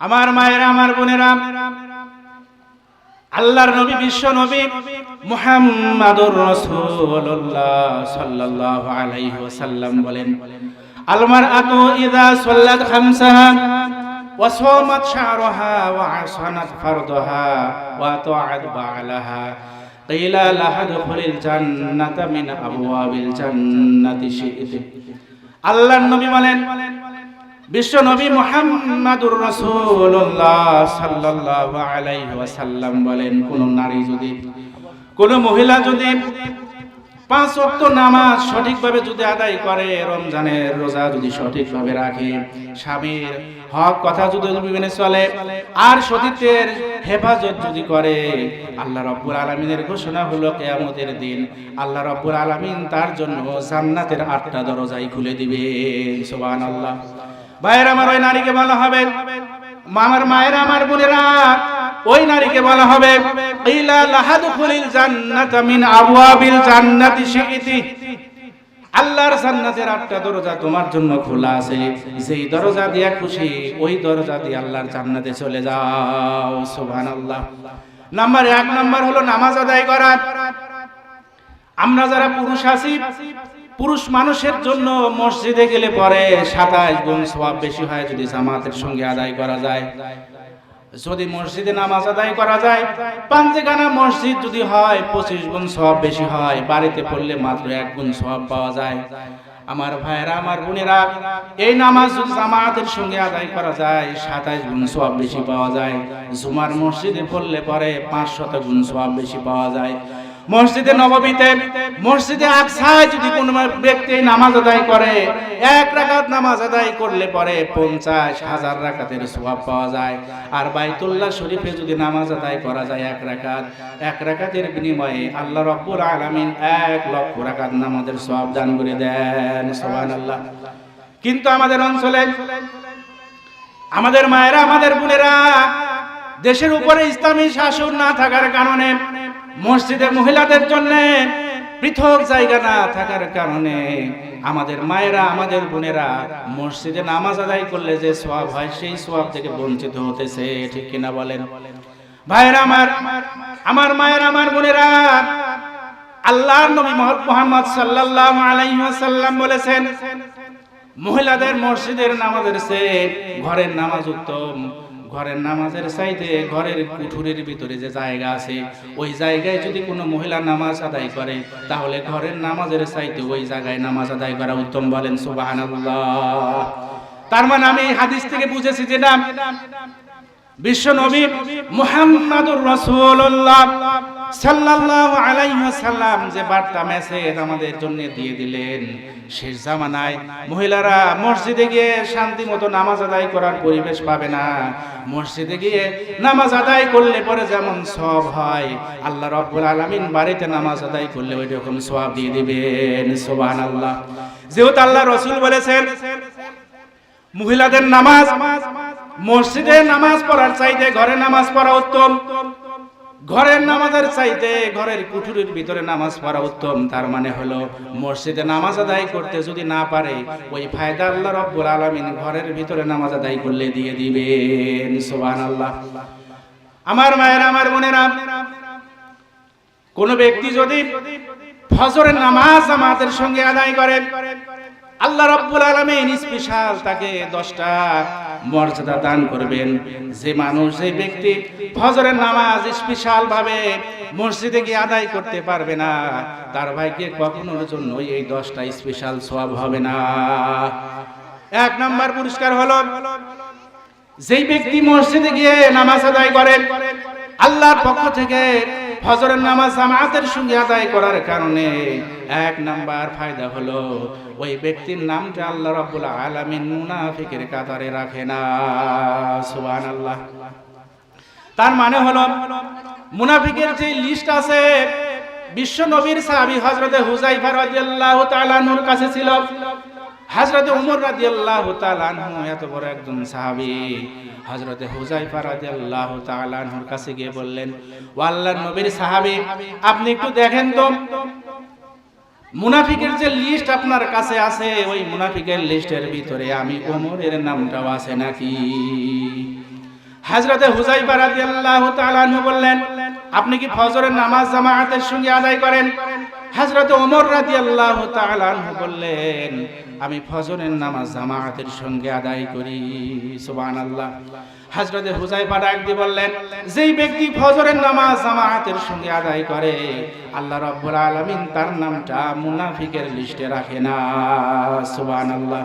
আমার মায়েরা, আমার বোনেরা, আল্লাহর নবী, বিশ্ব নবী মুহাম্মাদুর রাসূলুল্লাহ সাল্লাল্লাহু আলাইহি ওয়াসাল্লাম বলেন, আল মারআতু ইযা সাল্লাত খামসাহা ওয়া সামাত শাহরাহা ওয়া আহসানাত ফারদাহা ওয়া তাআত বা'লাহা কিলা লাহা দুখুলিল জান্নাতা মিন আবওয়াবিল জান্নাতি শি'তি। আল্লাহর নবী বলেন, বিশ্ব নবী মুহাম্মাদুর রাসূলুল্লাহ সাল্লাল্লাহু আলাইহি ওয়াসাল্লাম বলেন, কোন নারী যদি, কোন মহিলা যদি 5 ওয়াক্ত নামাজ সঠিকভাবে যদি আদায় করে, রমজানের রোজা যদি সঠিকভাবে রাখে, স্বামীর হক কথা যদি মেনে চলে, আর সতীত্বের হেফাজত যদি করে, আল্লাহ রাব্বুল আলামিনের ঘোষণা হলো কিয়ামতের দিন আল্লাহ রাব্বুল আলামিন তার জন্য জান্নাতের 8টা দরজাই খুলে দিবেন। সুবহানাল্লাহ। ভাইয়েরা আমার, ওই নারীকে বলা হবে, আমার মায়েরা, আমার বোনেরা, ওই নারীকে বলা হবে ইলা লাহাদুখুলিল জান্নাতা মিন আবওয়াবিল জান্নাতি শি'তি। আল্লাহর জান্নাতের 8টা দরজা তোমার জন্য খোলা আছে, যেই দরজা দিয়ে খুশি ওই দরজা দিয়ে আল্লাহর জান্নাতে চলে যাও। সুবহানাল্লাহ। নাম্বার 1 নাম্বার হলো নামাজ আদায় করা। আমরা যারা পুরুষ আছি, পুরুষ মানুষের জন্য মসজিদে গেলে পরে 27 গুণ সওয়াব বেশি হয় যদি জামাতের সঙ্গে আদায় করা যায়। যদি মসজিদে নামাজ আদায় করা যায়, পাঞ্জেখানা মসজিদ যদি হয় 25 গুণ সওয়াব বেশি হয়। বাড়িতে পড়লে মাত্র 1 গুণ সওয়াব পাওয়া যায়। আমার ভাইয়েরা, আমার বোনেরা, এই নামাজ যদি জামাতের সঙ্গে আদায় করা যায় 27 গুণ সওয়াব বেশি পাওয়া যায়। জুমার মসজিদে পড়লে পরে 500 গুণ সওয়াব বেশি পাওয়া যায়। মসজিদে নববীতে, মসজিদে আকসায় যদি কোনো ব্যক্তি নামাজ আদায় করে, 1 রাকাত নামাজ আদায় করলে পরে 50,000 রাকাতের সওয়াব পাওয়া যায়। আর বাইতুল্লাহ শরীফে যদি নামাজ আদায় করা যায় 1 রাকাতের বিনিময়ে আল্লাহ রাব্বুল আলামিন 1 লক্ষ রাকাত নামাজের সওয়াব দান করে দেন। সুবহানাল্লাহ। কিন্তু আমাদের অঞ্চলে, আমাদের মায়েরা, আমাদের বোনেরা, দেশের উপরে ইসলামী শাসন না থাকার কারণে, মসজিদে মহিলাদের জন্য পৃথক জায়গা না থাকার কারণে আমাদের মায়েরা, আমাদের বোনেরা মসজিদে নামাজ আদায় করলে যে সওয়াব হয় সেই সওয়াব থেকে বঞ্চিত হতেছে। ঠিক কিনা বলেন? ভাইরা আমার, আমার মায়েরা, আমার বোনেরা, আল্লাহর নবী মুহাম্মদ সাল্লাল্লাহু আলাইহি ওয়াসাল্লাম বলেছেন, মহিলাদের মসজিদের নামাজের চেয়ে ঘরের নামাজ উত্তম। ঘরের নামাজের চাইতে ঘরের কুঠুরির ভিতরে যে জায়গা আছে, ওই জায়গায় যদি কোনো মহিলা নামাজ আদায় করে, তাহলে ঘরের নামাজের চাইতে ওই জায়গায় নামাজ আদায় করা উত্তম। বলেন সুবহানাল্লাহ। তার মানে আমি হাদিস থেকে বুঝেছি যেটা বিশ্ব নবী মুহাম্মাদুর রাসূলুল্লাহ সাল্লাল্লাহু আলাইহি ওয়াসাল্লাম যে বার্তা মেসেজ আমাদের জন্য দিয়ে দিলেন, শেষ জামানায় মহিলারা মসজিদে গিয়ে শান্তি মতো নামাজ আদায় করার পরিবেশ পাবে না। মসজিদে গিয়ে নামাজ আদায় করলে পরে যেমন সওয়াব হয়, আল্লাহ রাব্বুল আলামিন বাড়িতে নামাজ আদায় করলে ওই রকম সওয়াব দিয়ে দিবেন। সুবহানাল্লাহ। যেহেতু আল্লাহ রাসূল বলেছেন মহিলাদের নামাজ মসজিদে নামাজ পড়ার চাইতে ঘরে নামাজ পড়া উত্তম, ঘরের নামাজের চাইতে ঘরের কুঠুরির ভিতরে নামাজ পড়া উত্তম। তার মানে হলো মসজিদে নামাজ আদায় করতে যদি না পারে, ওই ফায়দা আল্লাহ রাব্বুল আলামিন ঘরের ভিতরে নামাজ আদায় করলে দিয়ে দিবেন। সুবহানাল্লাহ। আমার মায়েরা, আমার বোনেরা, কোন ব্যক্তি যদি ফজরের নামাজ জামাতের সঙ্গে আদায় করে, আল্লাহ রাব্বুল আলামিন স্পেশাল তাকে 10টা মর্যাদা দান করবেন। যে মানুষ, যে ব্যক্তি ফজরের নামাজ স্পেশাল ভাবে মসজিদে গিয়ে আদায় করতে পারবে না, তার ভাইকে কখনোর জন্য এই 10টা স্পেশাল সওয়াব হবে না। 1 নাম্বার পুরস্কার হলো যেই ব্যক্তি মসজিদে গিয়ে নামাজ আদায় করে, আল্লাহর পক্ষ থেকে ফজরের নামাজ জামাতের সঙ্গে আদায় করার কারণে 1 নাম্বার ফায়দা হলো ওই ব্যক্তির নামটা আল্লাহ রাব্বুল আলামিন মুনাফিকের কাতারে রাখে না। সুবহানাল্লাহ। তার মানে হলো মুনাফিকের যে লিস্ট আছে, বিশ্ব নবীর সাহাবী হযরতে হুযায়ফা রাদিয়াল্লাহু তাআলা আনহুর কাছে ছিল। হযরতে ওমর রাদিয়াল্লাহু তাআলা আনহু এত বড় একজন সাহাবী, হযরতে হুযায়ফা রাদিয়াল্লাহু তাআলা আনহুর কাছে গিয়ে বললেন, ও আল্লাহর নবীর সাহাবী, আপনি একটু দেখেন তো মুনাফিকের যে লিস্ট আপনার কাছে আছে, ওই মুনাফিকের লিস্টের ভিতরে আমি ওমরের নামটাও আছে নাকি? হযরতে হুযায়ফা রাদিয়াল্লাহু তাআলা আনহু বললেন, আপনি কি ফজরের নামাজ জামাতের সঙ্গে আদায় করেন? হযরতে ওমর রাদিয়াল্লাহু তাআলা আনহু বললেন, আমি ফজরের নামাজ জামাতের সঙ্গে আদায় করি। সুবহানাল্লাহ। হযরতে হুযায়ফা ডাক দিয়ে বললেন, যেই ব্যক্তি ফজরের নামাজ জামাতের সঙ্গে আদায় করে, আল্লাহ রাব্বুল আলামিন তার নামটা মুনাফিকের লিস্টে রাখে না। সুবহানাল্লাহ।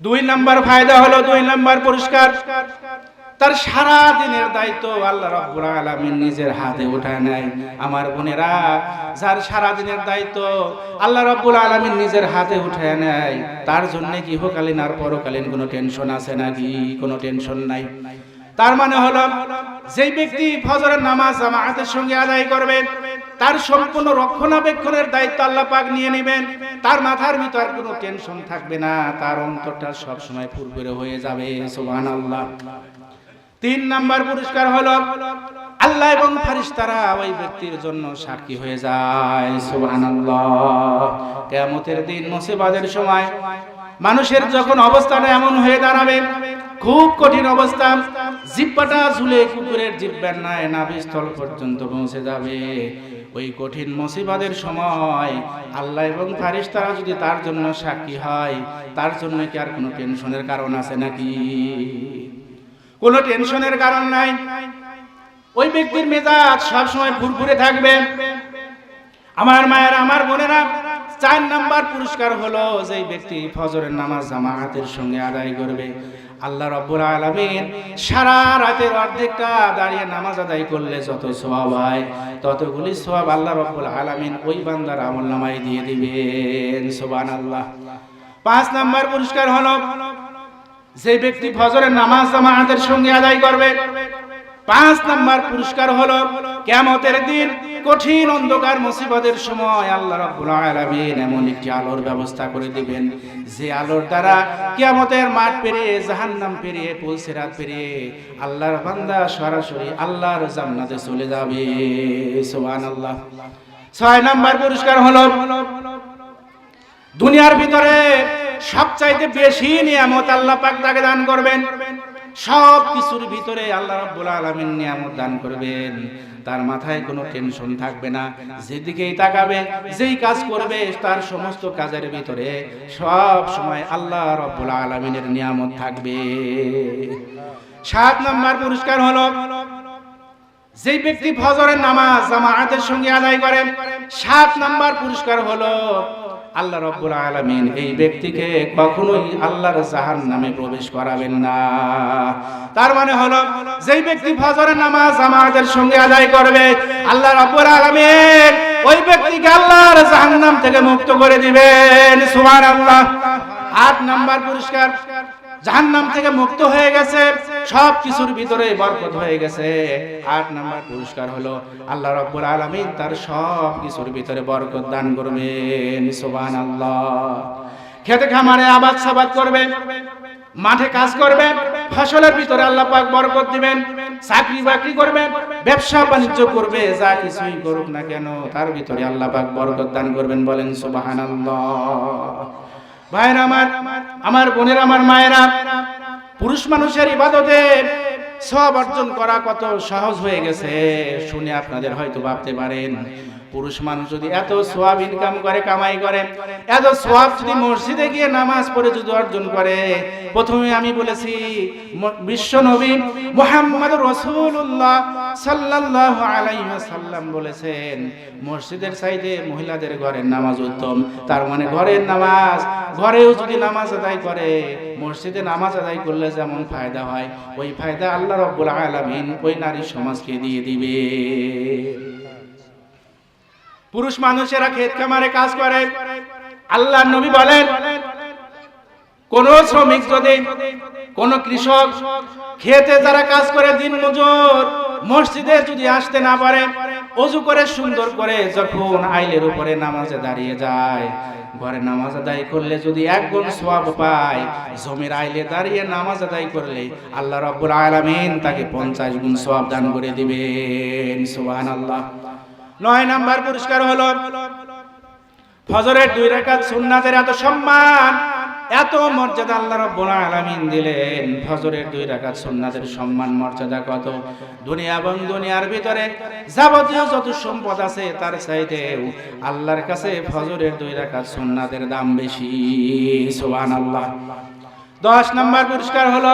2 নাম্বার ফায়দা হলো, 2 নাম্বার পুরস্কার, তার সারা দিনের দায়িত্ব আল্লাহ রাব্বুল আলামিন নিজের হাতে উঠায় নেয়। আমার বোনেরা, যার সারা দিনের দায়িত্ব আল্লাহ রাব্বুল আলামিন নিজের হাতে উঠায় নেয়, তার জন্য কি ইহকালীন আর পরকালীন কোনো টেনশন আছে নাকি? কোনো টেনশন নাই। তার মানে হলো, যেই ব্যক্তি ফজরের নামাজ জামাতের সঙ্গে আদায় করবে, তার সম্পূর্ণ রক্ষণাবেক্ষণের দায়িত্ব আল্লাহ পাক নিয়ে নেবেন। তার মাথার ভিতর কোনো টেনশন থাকবে না, তার অন্তরটা সব সময় ফুরফুরে হয়ে যাবে। সুবহানাল্লাহ। 3 নাম্বার পুরস্কার হলো, আল্লাহ এবং ফেরেশতারা ওই ব্যক্তির জন্য সাক্ষী হয়ে যায়। সুবহানাল্লাহ। কিয়ামতের দিন মুসিবতের সময় মানুষের যখন অবস্থাটা এমন হয়ে দাঁড়াবে, খুব কঠিন অবস্থা, জিহ্বাটা ঝুলে কুকুরের জিহ্বার ন্যায় নাভিস্থল পর্যন্ত পৌঁছে যাবে, ওই কঠিন মুসিবতের সময় আল্লাহ এবং ফেরেশতারা যদি তার জন্য সাক্ষী হয়, তার জন্য কি আর কোনো টেনশনের কারণ আছে নাকি? কোনো টেনশনের কারণ নাই। ওই ব্যক্তির মেজাজ সব সময় ফুরফুরে থাকবে। আমার মায়েরা, আমার বোনেরা, 4 নাম্বার পুরস্কার হলো, যেই ব্যক্তি ফজরের নামাজ জামাতের সঙ্গে আদায় করবে, আল্লাহ রাব্বুল আলামিন সারা রাতের অর্ধেকটা দাঁড়িয়ে নামাজ আদায় করলে যত সওয়াব হয়, ততগুলি সওয়াব আল্লাহ রাব্বুল আলামিন ওই বান্দার আমলনামায় দিয়ে দিবেন। সুবহানাল্লাহ। 5 নাম্বার পুরস্কার হলো, যে ব্যক্তি ফজরের নামাজ জামাতের সঙ্গে আদায় করবে, 5 নাম্বার পুরস্কার হলো, কিয়ামতের দিন কঠিন অন্ধকার মুসিবতের সময় আল্লাহ রাব্বুল আলামিন এমন একটি আলোর ব্যবস্থা করে দিবেন, যে আলোর দ্বারা কিয়ামতের মাঠ পেরিয়ে, জাহান্নাম পেরিয়ে, পুলসিরাত পেরিয়ে আল্লাহর বান্দা সরাসরি আল্লাহর জান্নাতে চলে যাবে। সুবহানাল্লাহ। 6 নাম্বার পুরস্কার হলো, দুনিয়ার ভিতরে সবচাইতে বেশি নিয়ামত আল্লাহ পাক তাকে দান করবেন। সব কিছুর ভিতরে আল্লাহ রাব্বুল আলামিন নিয়ামত দান করবেন, তার মাথায় কোনো টেনশন থাকবে না। যেদিকেই তাকাবে, যেই কাজ করবে, তার সমস্ত কাজের ভিতরে সব সময় আল্লাহ রাব্বুল আলামিনের নিয়ামত থাকবে। 7 নাম্বার পুরস্কার হলো, যেই ব্যক্তি ফজরের নামাজ জামাতের সঙ্গে আদায় করে, 7 নাম্বার পুরস্কার হলো, আল্লাহ রাব্বুল আলামিন এই ব্যক্তিকে কখনোই আল্লাহর জাহান্নামে প্রবেশ করাবেন না। তার মানে হলো, যেই ব্যক্তি ফজরের নামাজ জামাতের সঙ্গে আদায় করবে, আল্লাহ রাব্বুল আলামিন ওই ব্যক্তিকে আল্লাহর জাহান্নাম থেকে মুক্ত করে দিবেন। সুবহানাল্লাহ। 8 নাম্বার পুরস্কার, জাহান্নাম থেকে মুক্ত হয়ে গেছে, সব কিছুর ভিতরে বরকত হয়ে গেছে। 8 নাম্বার পুরস্কার হলো, আল্লাহ রাব্বুল আলামিন তার সব কিছুর ভিতরে বরকত দান করবেন। সুবহানাল্লাহ। খেতে খামারে আবাদ সাবাদ করবে, মাঠে কাজ করবে, ফসলের ভিতরে আল্লাহ পাক বরকত দিবেন। চাকরি বাকরি করবে, ব্যবসা বাণিজ্য করবে, যা কিছুই করুক না কেন, তার ভিতরে আল্লাহ পাক বরকত দান করবেন। বলেন সুবহানাল্লাহ। ভাইরা আমার, আমার বোনেরা, আমার মায়েরা, পুরুষ মানুষের ইবাদতে সওয়াব অর্জন করা কত সহজ হয়ে গেছে শুনে আপনাদের হয়তো ভাবতে পারেন, পুরুষ মানুষ যদি এত সওয়াব ইনকাম করে, কামাই করে, এত সওয়াব যদি মসজিদে গিয়ে নামাজ পড়ে যদি অর্জন করে, প্রথমে আমি বলেছি বিশ্ব নবী মুহাম্মদুর রাসূলুল্লাহ সাল্লাল্লাহু আলাইহি ওয়াসাল্লাম বলেছেন, মসজিদের চাইতে মহিলাদের ঘরের নামাজ উত্তম। তার মানে ঘরের নামাজ, ঘরেও যদি নামাজ আদায় করে, মসজিদে নামাজ আদায় করলে যেমন ফায়দা হয়, ওই ফায়দা আল্লাহ রাব্বুল আলামিন ওই নারী সমাজকে দিয়ে দিবে। পুরুষ মানুষেরা ক্ষেত খামারে কাজ করে, আল্লাহর নবী বলেন, কোন শ্রমিক যদি, কোন কৃষক খেতে যারা কাজ করে দিন মজুর, মসজিদে যদি আসতে না পারে, ওযু করে সুন্দর করে যখন আইলের উপরে নামাজে দাঁড়িয়ে যায়, ঘরে নামাজ আদায় করলে যদি 1 গুণ সওয়াব পায়, জমির আইলে দাঁড়িয়ে নামাজ আদায় করলে আল্লাহ রাব্বুল আলামিন তাকে 50 গুণ সওয়াব দান করে দিবেন। সুবহানাল্লাহ। 9 নাম্বার পুরস্কার হলো, ফজরের 2 রাকাত সুন্নাতের এত সম্মান, এত মর্যাদা আল্লাহ রাব্বুল আলামিন দিলেন। ফজরের 2 রাকাত সুন্নাতের সম্মান মর্যাদা কত! দুনিয়া এবং দুনিয়ার ভিতরে যাবতীয় যত সম্পদ আছে তার চাইতেও আল্লাহর কাছে ফজরের 2 রাকাত সুন্নাতের দাম বেশি। সুবহানাল্লাহ। 10 নম্বর পুরস্কার হলো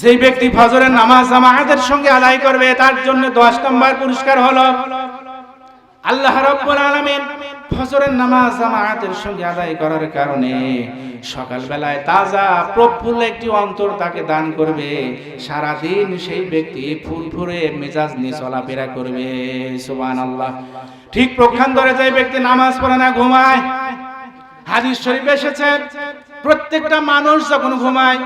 যে ব্যক্তি ফজরের নামাজ জামাতের সঙ্গে আদায় করবে তার জন্য 10 নম্বর পুরস্কার হলো আল্লাহ রাব্বুল আলামিন ফজরের নামাজ জামাতের সঙ্গে আদায় করার কারণে সকালবেলায় তাজা প্রফুল্ল একটি অন্তর তাকে দান করবে। সারা দিন সেই ব্যক্তি ফুরফুরে মেজাজ নিয়ে চলাফেরা করবে। সুবহানাল্লাহ। ঠিক পক্ষান্তরে যে ব্যক্তি নামাজ পড়ে না, ঘুমায়, হাদিস শরীফে এসেছে প্রত্যেকটা মানুষ যখন ঘুমায়,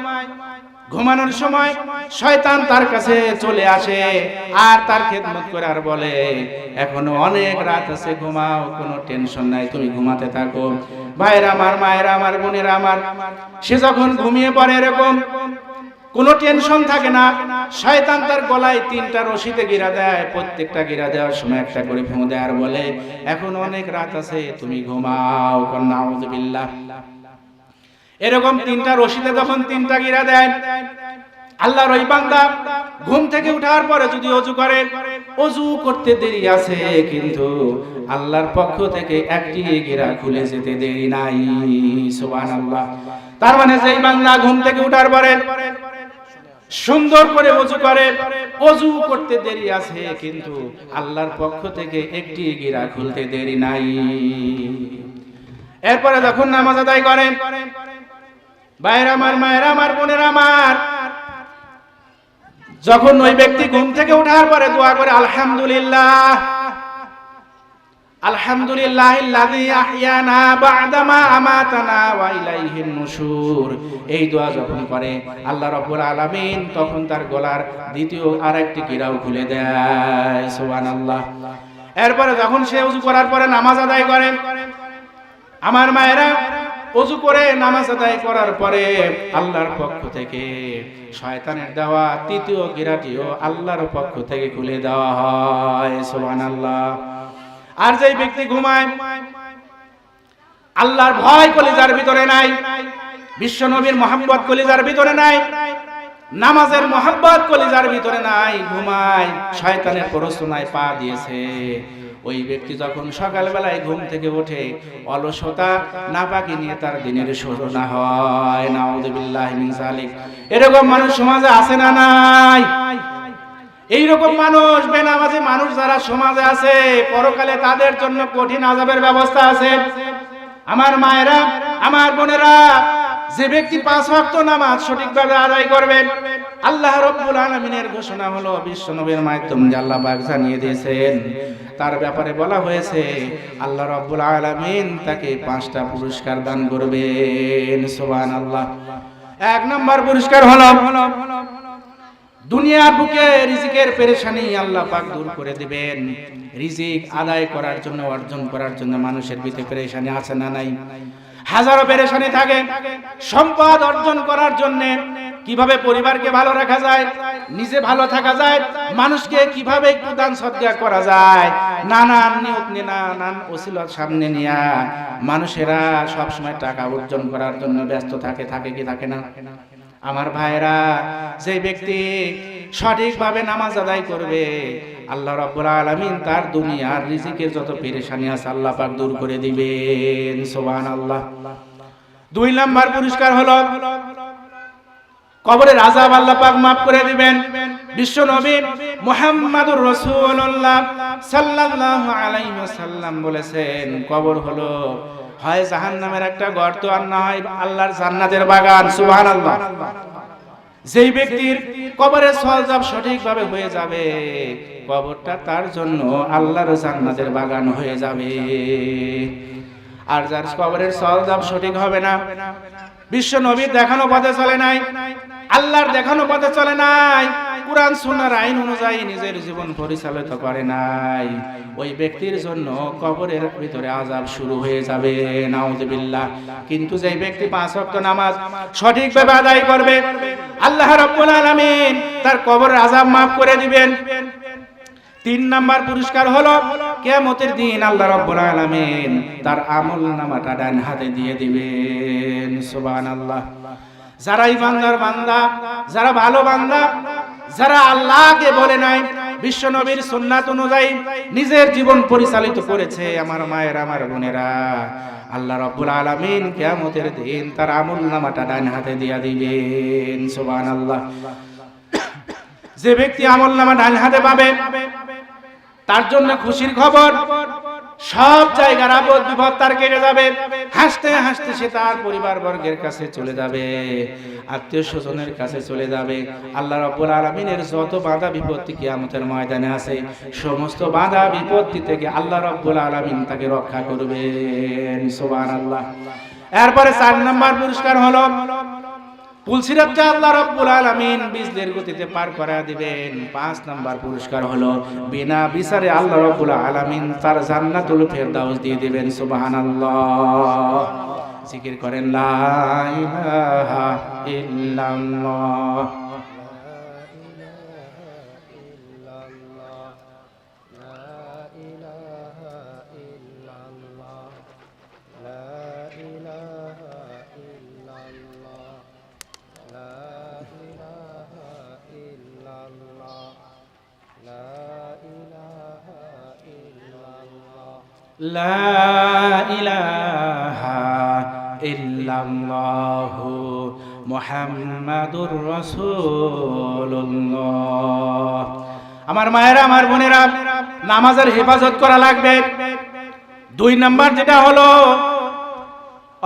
ঘুমানোর সময় শয়তান তার কাছে চলে আসে আর তার খেদমত করে আর বলে, এখনো অনেক রাত আছে, ঘুমাও, কোনো টেনশন নাই, তুমি ঘুমাতে থাকো। ভাইরা আমার, মায়েরা আমার, বোনেরা আমার, সে যখন ঘুমিয়ে পড়ে এরকম কোনো টেনশন থাকে না, শয়তান তার গলায় 3টা রশিতে গিরা দেয়। প্রত্যেকটা গিরা দেওয়ার সময় একটা করে ফু দেয় আর বলে, এখন অনেক রাত আছে, তুমি ঘুমাও। নাউযুবিল্লাহ। এরকম 3টা রশিতে যখন 3টা গিরা দেয়, আল্লাহর ওই বান্দা ঘুম থেকে ওঠার পরে যদি ওযু করে, ওযু করতে দেরি আছে কিন্তু আল্লাহর পক্ষ থেকে একটি গিরা খুলে যেতে দেরি নাই। সুবহানাল্লাহ। তার মানে যেই বান্দা ঘুম থেকে ওঠার পরে সুন্দর করে ওযু করে, ওযু করতে দেরি আছে কিন্তু আল্লাহর পক্ষ থেকে একটি গিরা খুলতে দেরি নাই। এরপরে যখন নামাজ আদায় করে, ভাইরা আমার, মায়েরা আমার, বোনেরা আমার, যখন ওই ব্যক্তি ঘুম থেকে ওঠার পরে দোয়া করে, আলহামদুলিল্লাহ, আলহামদুলিল্লাহিল্লাযী আহইয়ানা বা'দামা আমাতানা ওয়া ইলাইহিন নুশুর, এই দোয়া যখন করে আল্লাহ রাব্বুল আলামিন তখন তার গলার দ্বিতীয় আরেকটি গিরাও খুলে দেয়। সুবহানাল্লাহ। এরপরে যখন সে ওযু করার পরে নামাজ আদায় করে, আমার মায়েরা, ওযু করে নামাজ আদায় করার পরে আল্লাহর পক্ষ থেকে শয়তানের দেওয়া তৃতীয় গিরাটিও আল্লাহর পক্ষ থেকে খুলে দেওয়া হয়। সুবহানাল্লাহ। আর যেই ব্যক্তি ঘুমায়, আল্লাহর ভয় কলিজার ভিতরে নাই, বিশ্ব নবীর মহব্বত কলিজার ভিতরে নাই, নামাজের মহব্বত কলিজার ভিতরে নাই, ঘুমায়, শয়তানের প্ররোচনায় পা দিয়েছে, ওই ব্যক্তি যখন সকালবেলায় ঘুম থেকে ওঠে অলসতা নাপাকি নিয়ে তার দিনের শুরু না হয়। নাউযুবিল্লাহি মিন যালিক। এরকম মানুষ সমাজে আছে না নাই? এইরকম মানুষ, বেনামাজি মানুষ যারা সমাজে আছে, পরকালে তাদের জন্য কঠিন আযাবের ব্যবস্থা আছে। আমার মায়েরা, আমার বোনেরা, যে ব্যক্তি 5 ওয়াক্ত নামাজ সঠিকভাবে আদায় করবে, আল্লাহ রাব্বুল আলামিনের ঘোষণা হলো, বিশ্ব নবীর মাধ্যমে আল্লাহ পাক জানিয়ে দিয়েছেন, তার ব্যাপারে বলা হয়েছে আল্লাহ রাব্বুল আলামিন তাকে 5টা পুরস্কার দান করবেন। সুবহানাল্লাহ। 1 নম্বর পুরস্কার হলো দুনিয়ার বুকে রিজিকের পেরেশানি আল্লাহ পাক দূর করে দিবেন। রিজিক আদায় করার জন্য, অর্জন করার জন্য মানুষের ভিতরে পেরেশানি আছে না নাই? হাজারো পেরেশানি থাকে। সম্পদ অর্জন করার জন্য কিভাবে পরিবারকে ভালো রাখা যায়, নিজে ভালো থাকা যায়, মানুষকে কিভাবে একটু দান সদকা করা যায়, নানান নিয়ত নিয়ে, নানান ওসিলার সামনে নিয়ে মানুষেরা সব সময় টাকা অর্জন করার জন্য ব্যস্ত থাকে। থাকে কি থাকে না? আমার ভাইরা, যে ব্যক্তি সঠিকভাবে নামাজ আদায় করবে, আল্লাহ রাব্বুল আলামিন তার দুনিয়ার রিজিকের যত পেরেশানি আছে আল্লাহ পাক দূর করে দিবেন। সুবহানাল্লাহ। 2 নম্বর পুরস্কার হলো কবরের আযাব আল্লাহ পাক maaf করে দিবেন। বিশ্ব নবী মুহাম্মদুর রাসূলুল্লাহ সাল্লাল্লাহু আলাইহি ওয়াসাল্লাম বলেছেন, কবর হলো হয় জাহান্নামের একটা গর্ত আর না হয় আল্লাহর জান্নাতের বাগান। সুবহানাল্লাহ। যেই ব্যক্তির কবরের সওয়াব সঠিকভাবে হয়ে যাবে, কবরটা তার জন্য আল্লাহর জান্নাতের বাগান হয়ে যাবে। আর যার কবরের সওয়াব সঠিক হবে না, বিশ্ব নবীর দেখানো পথে চলে নাই, আল্লাহর দেখানো পথে চলে নাই, কুরআন সুন্নাহর আইন অনুযায়ী নিজের জীবন পরিচালিত করে নাই, ওই ব্যক্তির জন্য কবরের ভিতরে আযাব শুরু হয়ে যাবে। নাউযুবিল্লাহ। কিন্তু যেই ব্যক্তি 5 ওয়াক্ত নামাজ সঠিকভাবে আদায় করবে, আল্লাহ রাব্বুল আলামিন তার কবরের আযাব maaf করে দিবেন। 3 নাম্বার পুরস্কার হলো কিয়ামতের দিন আল্লাহ রাব্বুল আলামিন তার আমলনামাটা ডান হাতে দিয়ে দিবেন। সুবহানাল্লাহ। যারা ইমানদার বান্দা, যারা ভালো বান্দা, যারা আল্লাহকে বলে নাই, বিশ্ব নবীর সুন্নাত অনুযায়ী নিজের জীবন পরিচালিত করেছে, আমার মায়ের, আমার বোনেরা, আল্লাহ রাব্বুল আলামিন কিয়ামতের দিন তার আমলনামাটা ডান হাতে দিয়ে দিবেন। সুবহানাল্লাহ। যে ব্যক্তি আমলনামা ডান হাতে পাবে তার জন্য খুশির খবর, সব জায়গার আপদ বিপদ তার কেটে যাবে, হাসতে হাসতে সে তার পরিবার বর্গের কাছে চলে যাবে, আত্মীয় স্বজনের কাছে চলে যাবে। আল্লাহ রাব্বুল আলামিনের যত বাধা বিপত্তি কিয়ামতের ময়দানে আছে, সমস্ত বাধা বিপত্তি থেকে আল্লাহ রাব্বুল আলামিন তাকে রক্ষা করবেন। সুবহানাল্লাহ। এরপরে 4 নম্বর পুরস্কার হলো পুলসিরাতটা আল্লাহ রাব্বুল আলামিন বিজলির গতিতে পার করা দিবেন। 5 নাম্বার পুরস্কার হলো বিনা বিচারে আল্লাহ রাব্বুল আলামিন তার জান্নাতুল ফেরদাউস দিয়ে দিবেন। সুবহানাল্লাহ। জিকির করেন লা ইলাহা ইল্লাল্লাহ। লা ইলাহা ইল্লাল্লাহু মুহাম্মাদুর রাসূলুল্লাহ। আমার মায়েরা, আমার বোনেরা, নামাজের হেফাজত করা লাগবে। 2 নাম্বার যেটা হলো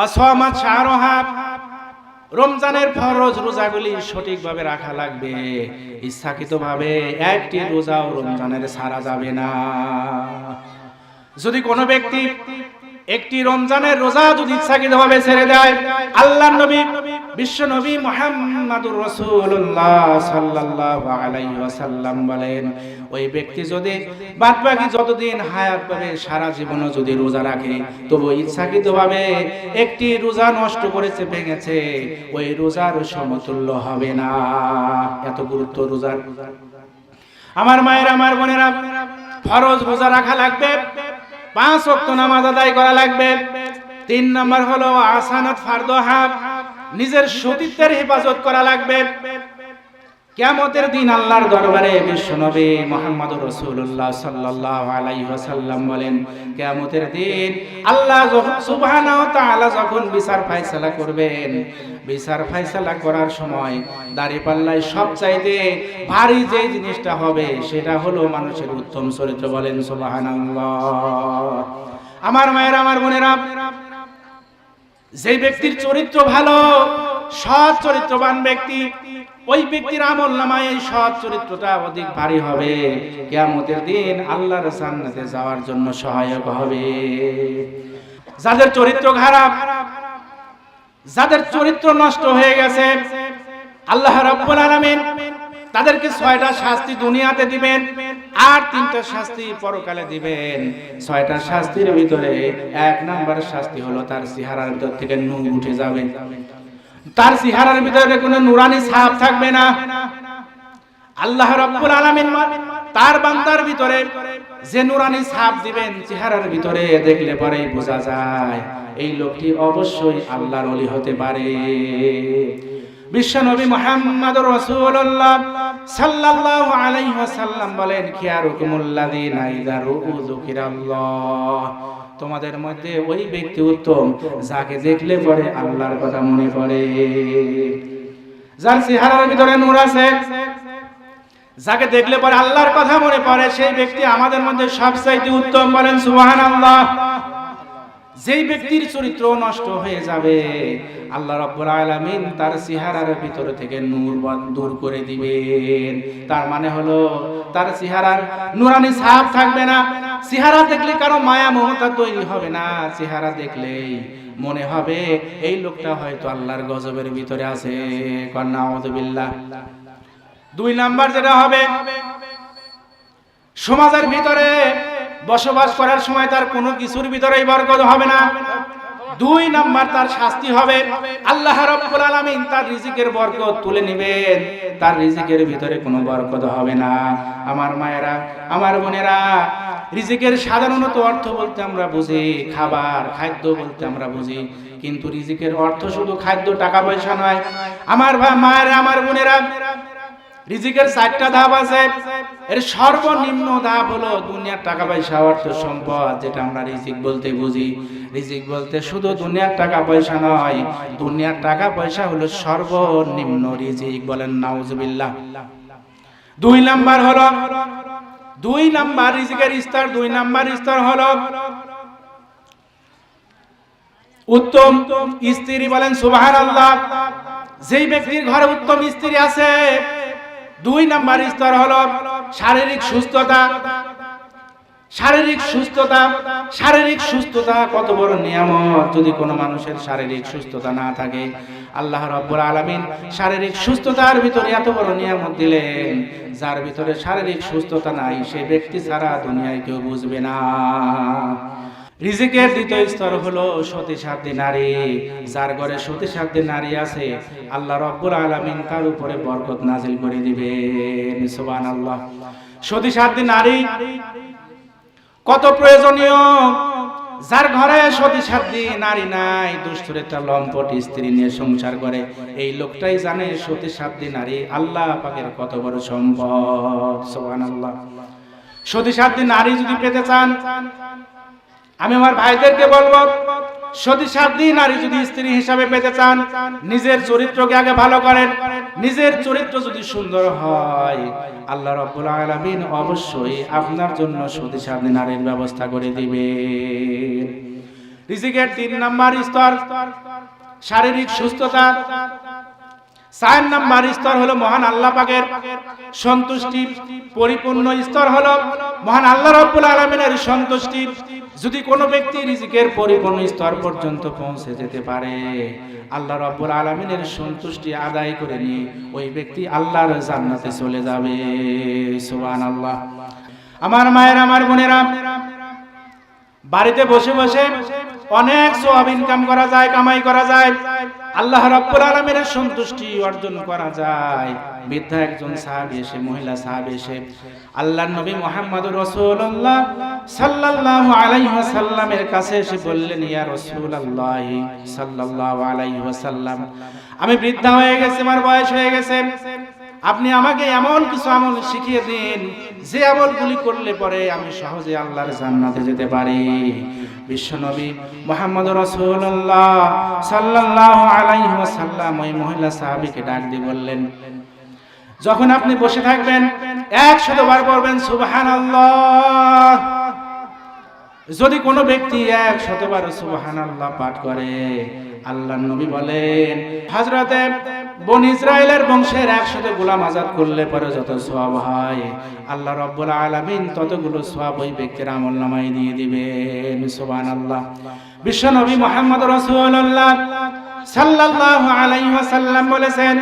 আসওয়ামাত শাহরহা, রমজানের ফরজ রোজাগুলি সঠিকভাবে রাখা লাগবে। ইচ্ছাকৃতভাবে একটি রোজাও রমজানের ছাড়া যাবে না। যদি কোনো ব্যক্তি একটি রমজানের রোজা যদি ইচ্ছাকৃতভাবে ছেড়ে দেয়, আল্লাহর নবী বিশ্ব নবী মুহাম্মাদুর রাসূলুল্লাহ সাল্লাল্লাহু আলাইহি ওয়াসাল্লাম বলেন, ওই ব্যক্তি যদি বাদবাকি যতদিন হায়াত পাবে সারা জীবনও যদি রোজা রাখে, তবু ইচ্ছাকৃতভাবে একটি রোজা নষ্ট করেছে, ভেঙেছে, ওই রোজার সমতুল্য হবে না। এত গুরুত্ব রোজার। আমার মায়ের, আমার বোনেরা, ফরজ রোজা রাখা লাগবে, 5 ওয়াক্ত নামাজ আদায় করা লাগবে। 3 নাম্বার হলো আসানাত ফারদহা, নিজের সতীত্বের হেফাজত করা লাগবে। কিয়ামতের দিন আল্লাহর দরবারে বিশ্বনবী মুহাম্মদুর রাসূলুল্লাহ সাল্লাল্লাহু আলাইহি ওয়াসাল্লাম বলেন, কিয়ামতের দিন আল্লাহ সুবহানাহু ওয়া তাআলা যখন বিচার ফয়সালা করবেন, বিচার ফয়সালা করার সময় দাঁড়িপাল্লায় সবচাইতে ভারী যে জিনিসটা হবে সেটা হলো মানুষের উত্তম চরিত্র। বলেন সুবহানাল্লাহ। আমার মায়ের, আমার বোনেরা, যে ব্যক্তির চরিত্র ভালো, সৎ চরিত্রবান ব্যক্তি, ওই ব্যক্তির আমলনামায় এই সৎ চরিত্রটা অধিক ভারী হবে, কিয়ামতের দিন আল্লাহর জান্নাতে যাওয়ার জন্য সহায়ক হবে। যাদের চরিত্র খারাপ, যাদের চরিত্র নষ্ট হয়ে গেছে, আল্লাহ রাব্বুল আলামিন তাদেরকে 6টা শাস্তি দুনিয়াতে দিবেন আর 3টা শাস্তি পরকালে দিবেন। 6টা শাস্তির ভিতরে 1 নাম্বার শাস্তি হলো তার চেহারার ভিতর থেকে নূর উঠে যাবে, তার চেহারার ভিতরে কোনো নুরানি ছাপ থাকবে না। আল্লাহ রাব্বুল আলামিন তার বান্দার ভিতরে যে নুরানি ছাপ দিবেন, চেহারার ভিতরে দেখলে পরেই বোঝা যায় এই লোকটি অবশ্যই আল্লাহর ওলি হতে পারে। বিশ্বনবী মুহাম্মদুর রাসূলুল্লাহ সাল্লাল্লাহু আলাইহি ওয়াসাল্লাম বলেন, খিয়ারুকুমুল্লাযীনা ইযা রুউ যুকিরাল্লাহ, তোমাদের মধ্যে ওই ব্যক্তি উত্তম যাকে দেখলে পরে আল্লাহর কথা মনে পড়ে, যার চেহারার ভিতরে নূর আছে, যাকে দেখলে পরে আল্লাহর কথা মনে পড়ে, সেই ব্যক্তি আমাদের মধ্যে সবচাইতে উত্তম। বলেন সুবহানাল্লাহ। যেই ব্যক্তির চরিত্র নষ্ট হয়ে যাবে, আল্লাহ রাব্বুল আলামিন তার চেহারার ভিতর থেকে নূর দূর করে দিবেন। তার মানে হলো তার চেহারার নূরানি ছাপ থাকবে না। চেহারা দেখলে কারো মায়া মমতা তৈরি হবে না, চেহারা দেখলেই মনে হবে এই লোকটা হয়তো আল্লাহর গজবের ভিতরে আছে। নাউযুবিল্লাহ। 2 নাম্বার যেটা হবে, সমাজের ভিতরে বসবাস করার সময় তার কোনো কিছুর ভিতরেই বরকত হবে না। দুই নাম্বার তার শাস্তি হবে, আল্লাহ রাব্বুল আলামিন তার রিজিকের বরকত তুলে নেবেন, তার রিজিকের ভিতরে কোনো বরকত হবে না। আমার মায়েরা, আমার বোনেরা, রিজিকের সাধারণত অর্থ বলতে আমরা বুঝি খাবার, খাদ্য বলতে আমরা বুঝি, কিন্তু রিজিকের অর্থ শুধু খাদ্য, টাকা পয়সা নয়। আমার মায়েরা, আমার বোনেরা, রিজিকের 4টা ধাপ আছে। এর সর্বনিম্ন ধাপ হলো দুনিয়ার টাকা পয়সা, অর্থ সম্পদ, যেটা আমরা রিজিক বলতে বুঝি। রিজিক বলতে শুধু দুনিয়ার টাকা পয়সা নয়, দুনিয়ার টাকা পয়সা হলো সর্বনিম্ন রিজিক। বলেন নাউজুবিল্লাহ। 2 নাম্বার হলো, 2 নাম্বার রিজিকের স্তর, 2 নাম্বার স্তর হলো উত্তম স্ত্রী। বলেন সুবহানাল্লাহ। যেই ব্যক্তির ঘরে উত্তম স্ত্রী আছে, 2 নাম্বার স্তর হলো শারীরিক সুস্থতা। শারীরিক সুস্থতা, শারীরিক সুস্থতা কত বড় নিয়ামত। যদি কোনো মানুষের শারীরিক সুস্থতা না থাকে, আল্লাহ রাব্বুল আলামিন শারীরিক সুস্থতার ভিতরে এত বড় নিয়ামত দিলেন, যার ভিতরে শারীরিক সুস্থতা নাই সে ব্যক্তি ছাড়া দুনিয়ায় কেউ বুঝবে না। রিজিকের 2য় স্তর হলো সতী নারী। যার ঘরে সতী নারী আছে, আল্লাহ রাব্বুল আলামিন তার উপরে বরকত নাজিল করে দিবেন। সুবহানাল্লাহ। সতী নারী কত প্রয়োজনীয়। যার ঘরে সতী নারী নাই, দুষ্টুর একটা লম্পট স্ত্রী নিয়ে সংসার করে, এই লোকটাই জানে সতী নারী আল্লাহ পাকের কত বড় সম্পদ। সুবহানাল্লাহ। সতী নারী যদি পেতে চান, আমি আমার ভাইদেরকে বলবো, সতী নারী যদি স্ত্রী হিসাবে পেতে চান, নিজের চরিত্রকে আগে ভালো করেন। নিজের চরিত্র যদি সুন্দর হয়, আল্লাহ রাব্বুল আলামিন অবশ্যই আপনার জন্য সতী নারীর ব্যবস্থা করে দিবেন। রিজিকের 3 নাম্বার স্তর শারীরিক সুস্থতা। 4 নাম্বার স্তর হলো মহান আল্লাহ পাকের সন্তুষ্টি। পরিপূর্ণ স্তর হলো মহান আল্লাহ রাব্বুল আলামিনের সন্তুষ্টি। যদি কোনো ব্যক্তি রিজিকের পরিপূর্ণ স্তর পর্যন্ত পৌঁছে যেতে পারে, আল্লাহ রাব্বুল আলামিনের সন্তুষ্টি আদায় করে নিয়ে ওই ব্যক্তি আল্লাহর জান্নাতে চলে যাবে। সুবহানাল্লাহ। আমার মায়ের, আমার বোনেরা, বাড়িতে বসে বসে অনেক সওয়াব ইনকাম করা যায়, কামাই করা যায়, আল্লাহ রাব্বুল আলামিনের সন্তুষ্টি অর্জন করা যায়। বৃদ্ধা একজন সাহাবী এসে, মহিলা সাহাবী এসে আল্লাহর নবী মুহাম্মদুর রাসূলুল্লাহ সাল্লাল্লাহু আলাইহি ওয়াসাল্লামের কাছে এসে বললেন, ইয়া রাসূলুল্লাহ সাল্লাল্লাহু আলাইহি ওয়াসাল্লাম, আমি বৃদ্ধা হয়ে গেছি, আমার বয়স হয়ে গেছে, আপনি আমাকে এমন কিছু আমল শিখিয়ে দিন যে আমলগুলি করলে পরে আমি সহজে আল্লাহর জান্নাতে যেতে পারি। বিশ্বনবী মুহাম্মদ রাসূলুল্লাহ সাল্লাল্লাহু আলাইহি ওয়াসাল্লাম ওই মহিলা সাহাবীকে ডাক দিয়ে বললেন, যখন আপনি বসে থাকবেন 100 বার পড়বেন সুবহানাল্লাহ। যদি কোনো ব্যক্তি 100 বার সুবহানাল্লাহ পাঠ করে, আল্লাহর নবী বলেন হযরতে বনি ইসরাইলের বংশের 100 গোলাম আজাদ করলে পরে যত সওয়াব হয়, আল্লাহ রাব্বুল আলামিন ততগুলো সওয়াব ওই ব্যক্তির আমলনামায় দিয়ে দিবেন। সুবহানাল্লাহ। বিশ্বনবী মুহাম্মদ রাসূলুল্লাহ সাল্লাল্লাহু আলাইহি ওয়াসাল্লাম বলেছেন,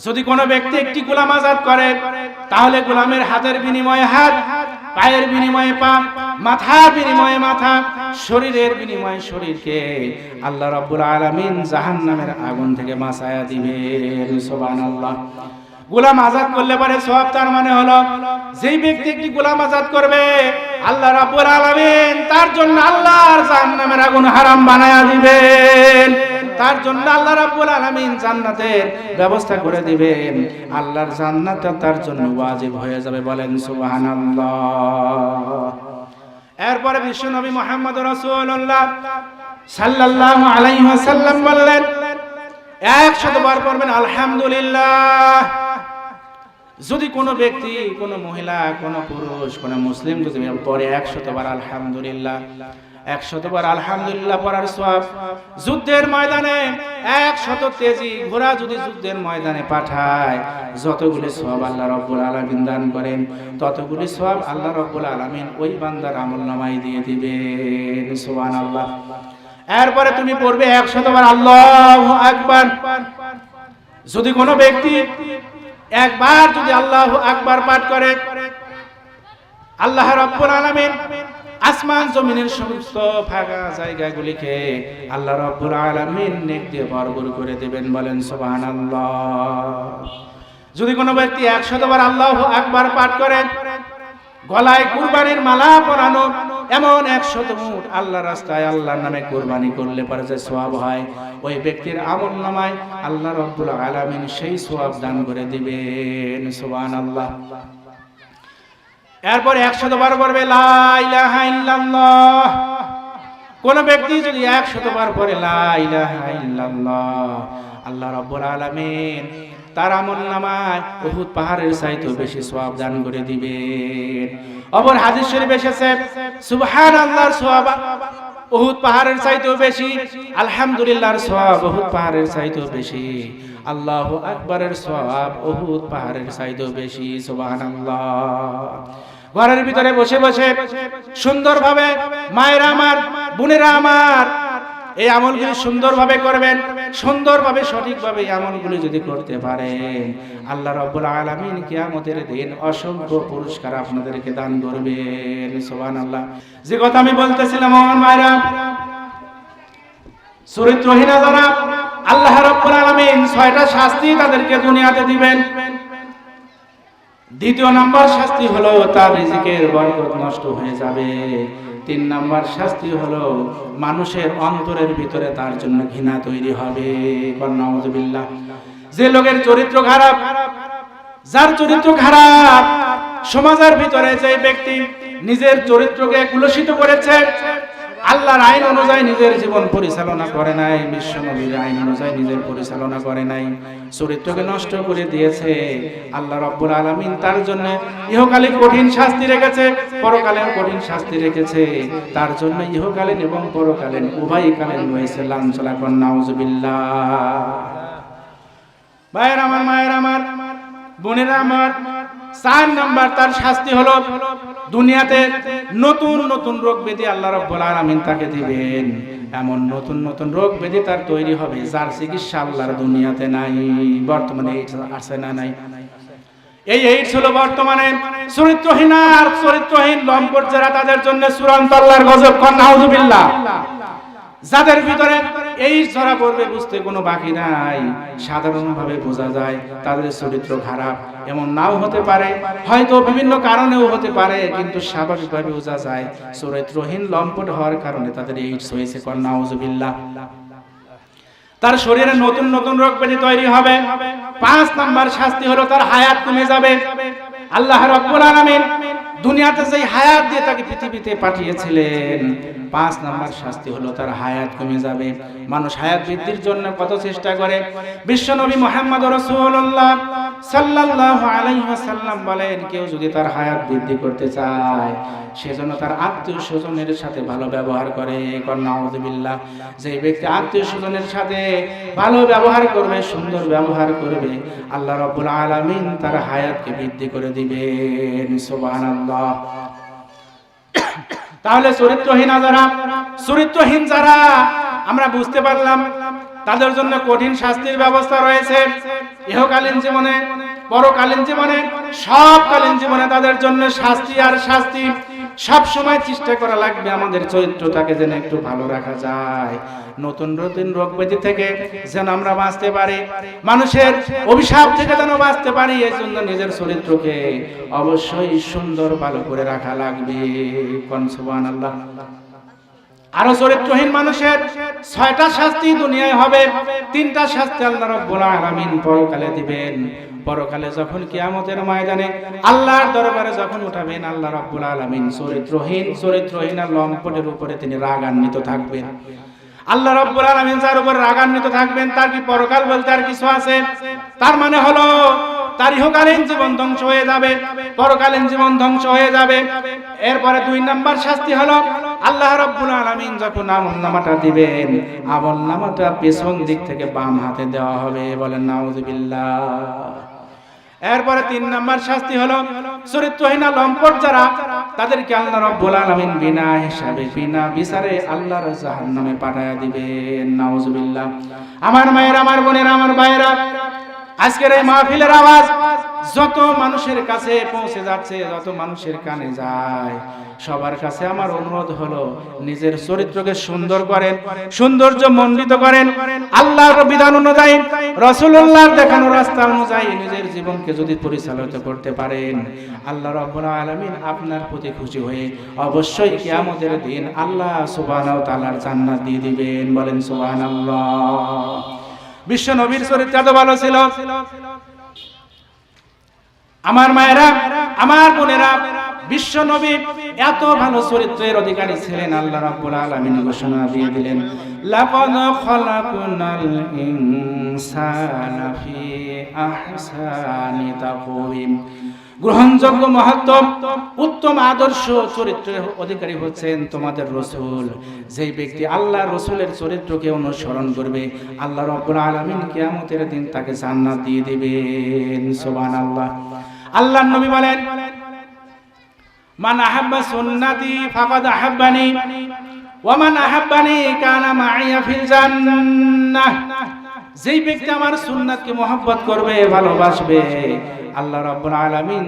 যদি কোনো ব্যক্তি একটি গোলাম আজাদ করে, তাহলে গোলামের হাতের বিনিময়ে হাত, পায়ের বিনিময়ে পা, মাথার বিনিময়ে মাথা, শরীরের বিনিময়ে শরীরকে আল্লাহ রাব্বুল আলামিন জাহান্নামের আগুন থেকে বাঁচায়া দিবেন। সুবহানাল্লাহ। গোলাম আজাদ করলে পরে সওয়াব, তার মানে হলো যেই ব্যক্তি একটি গোলাম আজাদ করবে, আল্লাহ রাব্বুল আলামিন তার জন্য আল্লাহর জাহান্নামের আগুন হারাম বানায়া দিবেন। তার জন্য আল্লাহ রাব্বুল আলামিন জান্নাতের ব্যবস্থা করে দিবেন। আল্লাহর জান্নাত তার জন্য ওয়াজিব হয়ে যাবে। বলেন সুবহানাল্লাহ। এরপরে বিশ্বনবী মুহাম্মদ রাসূলুল্লাহ সাল্লাল্লাহু আলাইহি ওয়াসাল্লাম বললেন, 100 বার পড়বেন আলহামদুলিল্লাহ। যদি কোনো ব্যক্তি, কোনো মহিলা, কোনো পুরুষ, কোনো মুসলিম যদি পড়ে 100 বার আলহামদুলিল্লাহ, 100 বার আলহামদুলিল্লাহ পড়ার সওয়াব, যুদ্ধের ময়দানে 100 তেজি ঘোড়া যদি যুদ্ধের ময়দানে পাঠায়, যতগুলি সওয়াব আল্লাহ রাব্বুল আলামিন দান করেন, ততগুলি সওয়াব আল্লাহ রাব্বুল আলামিন ওই বান্দার আমলনামায় দিয়ে দিবেন। সুবহানাল্লাহ। এরপরে তুমি পড়বে 100 বার আল্লাহু আকবার। যদি কোনো ব্যক্তি একবার যদি আল্লাহু আকবার পাঠ করে, আল্লাহ রাব্বুল আলামিন আসমান জমিনের সমস্ত ফাঁকা জায়গাগুলিকে আল্লাহ রাব্বুল আলামিন নেক দিয়ে ভরপুর করে দেবেন। বলেন সুবহানাল্লাহ। যদি কোনো ব্যক্তি 100 বার আল্লাহু আকবার পাঠ করেন, গলায় কুরবানির মালা পরানো, এমন 100 উট আল্লাহর রাস্তায় আল্লাহর নামে কুরবানি করলে পরে যে সওয়াব হয়, ওই ব্যক্তির আমলনামায় আল্লাহ রাব্বুল আলামিন সেই সওয়াব দান করে দিবেন। সুবহানাল্লাহ। এরপর 100 বার পড়বে লা ইলাহা ইল্লাল্লাহ। কোন ব্যক্তি যদি 100 বার পড়ে লা ইলাহা ইল্লাল্লাহ, আল্লাহ রাব্বুল আলামিন তার আমলনামায় উহুদ পাহাড়ের চাইতেও বেশি সওয়াব দান করে দিবেন। অপর হাদিস শরীফে এসেছে সুবহানাল্লাহর সওয়াব উহুদ পাহাড়ের চাইতেও বেশি, আলহামদুলিল্লাহর সওয়াব উহুদ পাহাড়ের চাইতেও বেশি, আল্লাহু আকবারের সওয়াব উহুদ পাহাড়ের চাইতেও বেশি। সুবহানাল্লাহ। ঘরের ভিতরে বসে বসে সুন্দরভাবে মায়েরা আমার, বোনেরা আমার, এই আমলগুলি সুন্দরভাবে করবেন। সুন্দরভাবে সঠিকভাবে এই আমলগুলি যদি করতে পারেন, আল্লাহ রাব্বুল আলামিন কিয়ামতের দিন অসংখ্য পুরস্কার আপনাদেরকে দান করবেন। সুবহানাল্লাহ। যে কথা আমি বলতেছিলাম আমার মায়েরা, চরিত্রহীনা যারা, আল্লাহ রাব্বুল আলামিন 6টা শাস্তি তাদেরকে দুনিয়াতে দিবেন। দ্বিতীয় নাম্বার শাস্তি হলো তার রিজিকের বরকত নষ্ট হয়ে যাবে। 3 নাম্বার শাস্তি হলো মানুষের অন্তরের ভিতরে তার জন্য ঘৃণা তৈরি হবে। নাউযুবিল্লাহ। যে লোকের চরিত্র খারাপ, যার চরিত্র খারাপ, সমাজের ভিতরে যে ব্যক্তি নিজের চরিত্রকে কুলসিত করেছে, আল্লাহর আইন অনুযায়ী নিজের জীবন পরিচালনা করে নাই, বিশ্ব নবীর আইন অনুযায়ী নিজের পরিচালনা করে নাই, চরিত্রকে নষ্ট করে দিয়েছে, আল্লাহ রাব্বুল আলামিন তার জন্য ইহকালে কঠিন শাস্তি রেখেছে, পরকালেও কঠিন শাস্তি রেখেছে। তার জন্য ইহকালীন এবং পরকালীন উভয়কালীন রয়েছে লাঞ্ছনা। নাউযুবিল্লাহ। ভাইয়ের আমার, মায়ের আমার, বোনেরা আমার, 4 নাম্বার তার শাস্তি হলো দুনিয়াতে নতুন নতুন রোগ ব্যাধি আল্লাহ রাব্বুল আলামিন তাকে দিবেন। এমন নতুন নতুন রোগ ব্যাধি তার তৈরি হবে যার চিকিৎসা আল্লাহর দুনিয়াতে নাই। বর্তমানে এইডস আছে না নাই? এই এইডস হলো বর্তমানে চরিত্রহীন আর চরিত্রহীন লম্পট যারা, তাদের জন্য চূড়ান্ত আল্লাহর গজব। নাউযুবিল্লাহ। যাদের ভিতরে এই ধরা পড়বে বুঝতে কোনো বাকি নাই, সাধারণভাবে বোঝা যায় তাদের চরিত্র খারাপ। এমন নাও হতে পারে, হয়তো বিভিন্ন কারণেও হতে পারে, কিন্তু স্বাভাবিকভাবে বোঝা যায় চরিত্রহীন লম্পট হওয়ার কারণে তাদের এইডস হয়েছে। নাউযুবিল্লাহ। তার শরীরে নতুন নতুন রোগ ব্যাধি তৈরি হবে। 5 নাম্বার শাস্তি হলো তার হায়াত কমে যাবে। আল্লাহ রাব্বুল আলামিন দুনিয়াতে যেই হায়াত দিয়ে তাকে পৃথিবীতে পাঠিয়েছিলেন, 5 নাম্বার শাস্তি হলো তার হায়াত কমে যাবে। মানুষ হায়াত বৃদ্ধির জন্য কত চেষ্টা করে। বিশ্বনবী মুহাম্মদ রাসূলুল্লাহ সাল্লাল্লাহু আলাইহি ওয়াসাল্লাম বলেন, কেউ যদি তার হায়াত বৃদ্ধি করতে চায়, সেজন্য তার আত্মীয় স্বজনের সাথে ভালো ব্যবহার করে। নাউযুবিল্লাহ। যে ব্যক্তি আত্মীয় স্বজনের সাথে ভালো ব্যবহার করবে, সুন্দর ব্যবহার করবে, আল্লাহ রাব্বুল আলামিন তার হায়াতকে বৃদ্ধি করে দিবেন। সুবহানাল্লাহ। তাহলে চরিত্রহীন যারা আমরা বুঝতে পারলাম, তাদের জন্য কঠিন শাস্তির ব্যবস্থা রয়েছে ইহকালীন জীবনে, পরকালীন জীবনে, সবকালীন জীবনে তাদের জন্য শাস্তি আর শাস্তি। সব সময় চেষ্টা করা লাগবে আমাদের চরিত্রটাকে যেন একটু ভালো রাখা যায়, নতুন নতুন রোগ ব্যাধি থেকে যেন আমরা বাঁচতে পারি, মানুষের অভিশাপ থেকে যেন বাঁচতে পারি। এই জন্য নিজের চরিত্রকে অবশ্যই সুন্দর ভালো করে রাখা লাগবে। সুবহানাল্লাহ। আরো চরিত্রহীন মানুষের 6টা শাস্তি দুনিয়ায় হবে, 3টা শাস্তি আল্লাহ রাব্বুল আলামিন পরকালে দিবেন। পরকালে যখন কিয়ামতের ময়দানে আল্লাহর দরবারে যখন উঠাবেন, আল্লাহ রাব্বুল আলামিন চরিত্রহীন আর লম্পটের উপরে তিনি রাগান্বিত থাকবেন। আল্লাহ রাব্বুল আলামিন যার উপর রাগান্বিত থাকবেন, তার কি পরকাল বলতে আর কিছু আছে? তার মানে হলো তার ইহকালীন জীবন ধ্বংস হয়ে যাবে, পরকালীন জীবন ধ্বংস হয়ে যাবে। এরপরে 2 নাম্বার শাস্তি হলো আল্লাহ রাব্বুল আলামিন যখন আমলনামাটা দিবেন, আমলনামাটা পেছন দিক থেকে বাম হাতে দেওয়া হবে। বলেন নাউযুবিল্লাহ। এরপরে 3 নাম্বার শাস্তি হলো চরিত্রহীন লম্পট যারা, তাদেরকে আল্লাহ রাব্বুল আলামিন বিনা হিসাবে বিনা বিচারে আল্লাহর জাহান্নামে পাঠায়া দিবেন। নাউযুবিল্লাহ। আমার মায়েরা, আমার বোনেরা, আমার ভাইয়েরা, আজকের এই মাহফিলের আওয়াজ যত মানুষের কাছে পৌঁছে যাচ্ছে, যত মানুষের কানে যায়, সবার কাছে আমার অনুরোধ হলো নিজের চরিত্রকে সুন্দর করেন, সৌন্দর্য মণ্ডিত করেন। আল্লাহর বিধান অনুযায়ী, রাসূলুল্লাহর দেখানো রাস্তা অনুযায়ী নিজের জীবনকে যদি পরিচালিত করতে পারেন, আল্লাহ রাব্বুল আলামিন আপনার প্রতি খুশি হয়ে অবশ্যই কিয়ামতের দিন আল্লাহ সুবহানাহু ওয়া তাআলার জান্নাত দিয়ে দিবেন। বলেন সুবহানাল্লাহ। বিশ্ব নবীর চরিত্র এত ভালো ছিল। আমার মায়েরা, আমার বোনেরা, বিশ্ব নবী এত ভালো চরিত্রের অধিকারী ছিলেন, আল্লাহ রাব্বুল আলামিন ঘোষণা দিয়ে দিলেন, লাকাদ খালাকনাল ইনসানা ফি আহসানি তাকওয়িম। গ্রহণযোগ্য মহত্তম উত্তম আদর্শ চরিত্রের অধিকারী হচ্ছেন তোমাদের রাসূল। যেই ব্যক্তি আল্লাহ রাসূলের চরিত্রকে অনুসরণ করবে, আল্লাহ রাব্বুল আলামিন কিয়ামতের দিন তাকে জান্নাত দিয়ে দিবেন। সুবহানাল্লাহ। আল্লাহর নবী বলেন, মান আহাব্বা সুন্নতি ফাকাদ আহাব্বানি ওয়া মান আহাব্বানি কানা মাইয়া ফিল জান্নাহ। যেই ব্যক্তি আমার সুন্নাতকে মহব্বত করবে, ভালোবাসবে, আল্লাহ রাব্বুল আলামিন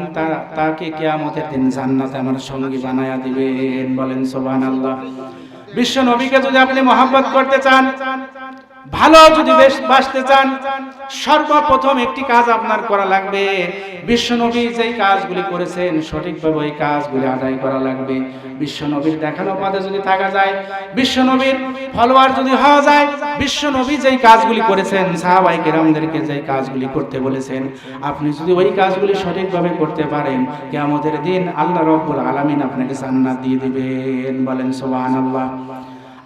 তাকে কিয়ামতের দিন জান্নাতে আমার সঙ্গী বানায়া দিবেন। বলেন সুবহানাল্লাহ। বিশ্ব নবীকে যদি আপনি মহব্বত করতে চান, ভালো যদি বাসতে চান, সর্বপ্রথম একটি কাজ আপনার করা লাগবে। বিশ্ব নবী যেই কাজগুলি করেছেন সঠিকভাবে ওই কাজগুলি আদায় করা লাগবে। বিশ্ব নবীর দেখানো পথে যদি থাকা যায়, বিশ্ব নবীর ফলোয়ার যদি হওয়া যায়, বিশ্ব নবী যেই কাজগুলি করেছেন, সাহাবায়ে কেরামদেরকে যেই কাজগুলি করতে বলেছেন, আপনি যদি ওই কাজগুলি সঠিকভাবে করতে পারেন, কিয়ামতের দিন আল্লাহ রাব্বুল আলামিন আপনাকে জান্নাত দিয়ে দিবেন। বলেন সুবহানাল্লাহ।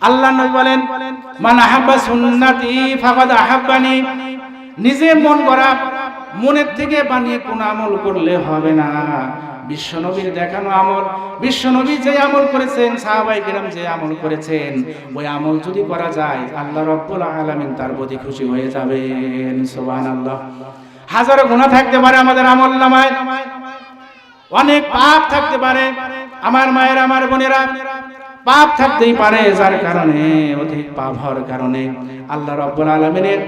আল্লাহ নবী বলেন, মান আহাব্বা সুন্নতি ফাকাদ আহাব্বানি। নিজে মন করা, মনের থেকে বানিয়ে কোন আমল করলে হবে না। বিশ্ব নবীর দেখানো আমল, বিশ্ব নবী যে আমল করেছেন, সাহাবায়ে কেরাম যে আমল করেছেন, ওই আমল যদি করা যায়, আল্লাহ রাব্বুল আলামিন তার প্রতি খুশি হয়ে যাবেন। সুবহানাল্লাহ। হাজারো গুনাহ থাকতে পারে আমাদের আমলনামায়, অনেক পাপ থাকতে পারে আমার মায়ের, আমার বোনেরা, পাপ থাকতেই পারে, যার কারণে অধিক পাপ হওয়ার কারণে আল্লাহ রাব্বুল আলামিনের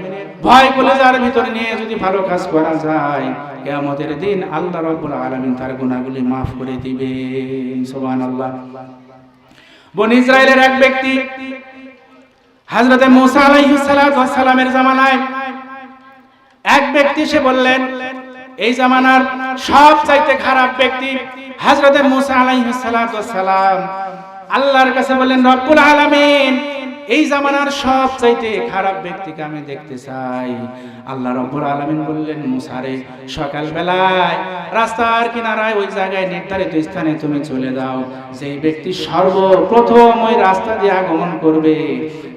ভয় কলিজার ভিতরে নিয়ে যদি ভালো কাজ করা যায়, কিয়ামতের দিন আল্লাহ রাব্বুল আলামিন তার গুনাহগুলি মাফ করে দিবেন। সুবহানাল্লাহ। বনি ইসরাইলের এক ব্যক্তি হযরত মুসা আলাইহিস সালামের জামানায় এক ব্যক্তি সে বললেন, এই জামানার সবচাইতে খারাপ ব্যক্তি হযরত মুসা আলাইহিস সালাম আল্লাহর কাছে বললেন, রব্বুল আলামিন, এই জামানার সবচাইতে খারাপ ব্যক্তিকে আমি দেখতে চাই। আল্লাহ রব্বুল আলামিন বললেন, মুসা রে, সকাল বেলায় রাস্তার কিনারায় ওই জায়গায় নির্ধারিত স্থানে তুমি চলে যাও। যেই ব্যক্তি সর্বপ্রথম ওই রাস্তা দিয়ে আগমন করবে,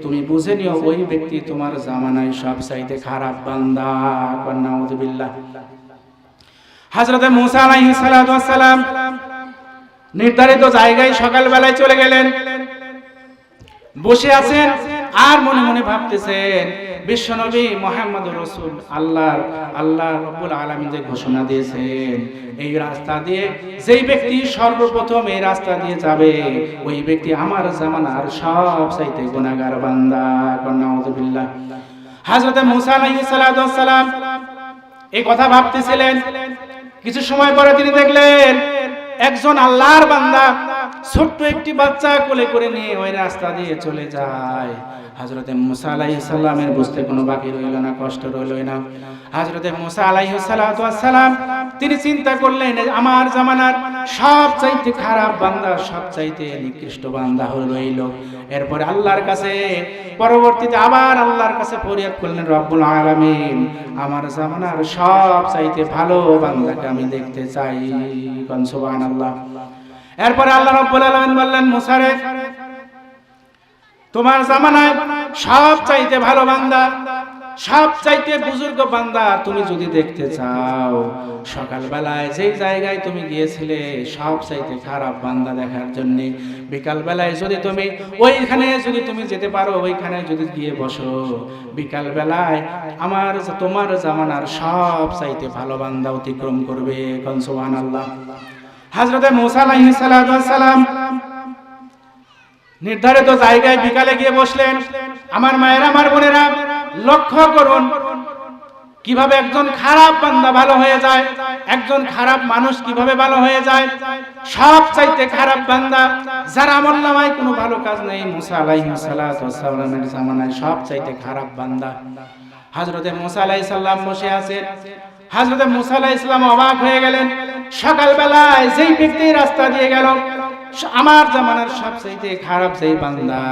তুমি বুঝে নিও ওই ব্যক্তি তোমার জামানায় সবচাইতে খারাপ বান্দা। নাউযুবিল্লাহ। হযরত মুসা আলাইহিস সালাম নির্ধারিত জায়গায় সকাল বেলায় চলে গেলেন, বসে আছেন আর মনে মনে ভাবতেছেন, বিশ্বনবী মুহাম্মদুর রাসূল আল্লাহ রাব্বুল আলামিন যে ঘোষণা দিয়েছেন, এই রাস্তা দিয়ে যেই ব্যক্তি সর্বপ্রথম এই রাস্তা দিয়ে যাবে, ওই ব্যক্তি আমার জামানার সবচাইতে গুনাহগার বান্দা। নাউযুবিল্লাহ। হযরত মুসা আলাইহিস সালাম এই কথা ভাবতেছিলেন। কিছু সময় পরে তিনি দেখলেন একজন আল্লাহর বান্দা ছোট্ট একটি বাচ্চা কোলে করে নিয়ে ওই রাস্তা দিয়ে চলে যায়। হযরত মুসা আলাইহিস সালামের বুঝতে কোনো বাকি রইল না, কষ্ট রইল না। হযরত মুসা আলাইহিস সালাম তিনি চিন্তা করলেন, আমার জামানার সবচাইতে খারাপ বান্দা, সবচাইতে নিকৃষ্ট বান্দা রইল। এরপরে আল্লাহর কাছে পরবর্তীতে আবার আল্লাহর কাছে ফরিয়াদ করলেন, রব্বুল আলামিন, আমার জামানার সবচাইতে ভালো বান্দাকে আমি দেখতে চাই। সুবহানাল্লাহ। এরপরে আল্লাহ রাব্বুল আলামিন বললেন, মুসা রে, তোমার জামানায় সবচাইতে ভালো বান্দা, সবচাইতে বুজুর্গ বান্দা তুমি যদি দেখতে চাও, সকালবেলায় যেই জায়গায় তুমি গিয়েছিলে সবচাইতে খারাপ বান্দা দেখার জন্য, বিকাল বেলায় যদি তুমি ওইখানে যদি তুমি যেতে পারো, ওইখানে যদি গিয়ে বসো, বিকাল বেলায় তোমার জামানার সবচাইতে ভালো বান্দা অতিক্রম করবে। সুবহানাল্লাহ। হযরত মুসা আলাইহিস সালাম নির্ধারিত জায়গায় বিকালে গিয়ে বসলেন। আমার মায়েরা, আমার বোনেরা, লক্ষ্য করুন, কিভাবে একজন খারাপ বান্দা ভালো হয়ে যায়, একজন খারাপ মানুষ কিভাবে ভালো হয়ে যায়। সবচাইতে খারাপ বান্দা যার আমলনামায় কোনো ভালো কাজ নেই, মুসা আলাইহিস সালাতু ওয়াস সালামের জামানায় সবচাইতে খারাপ বান্দা হযরতে মুসা আলাইহিস সালাম বসে আছেন। হযরতে মুসা আলাইহিস সালাম অবাক হয়ে গেলেন। সকালবেলায় যেই ব্যক্তি রাস্তা দিয়ে গেল, আমার জামানার সবচাইতে খারাপ যেই বান্দা,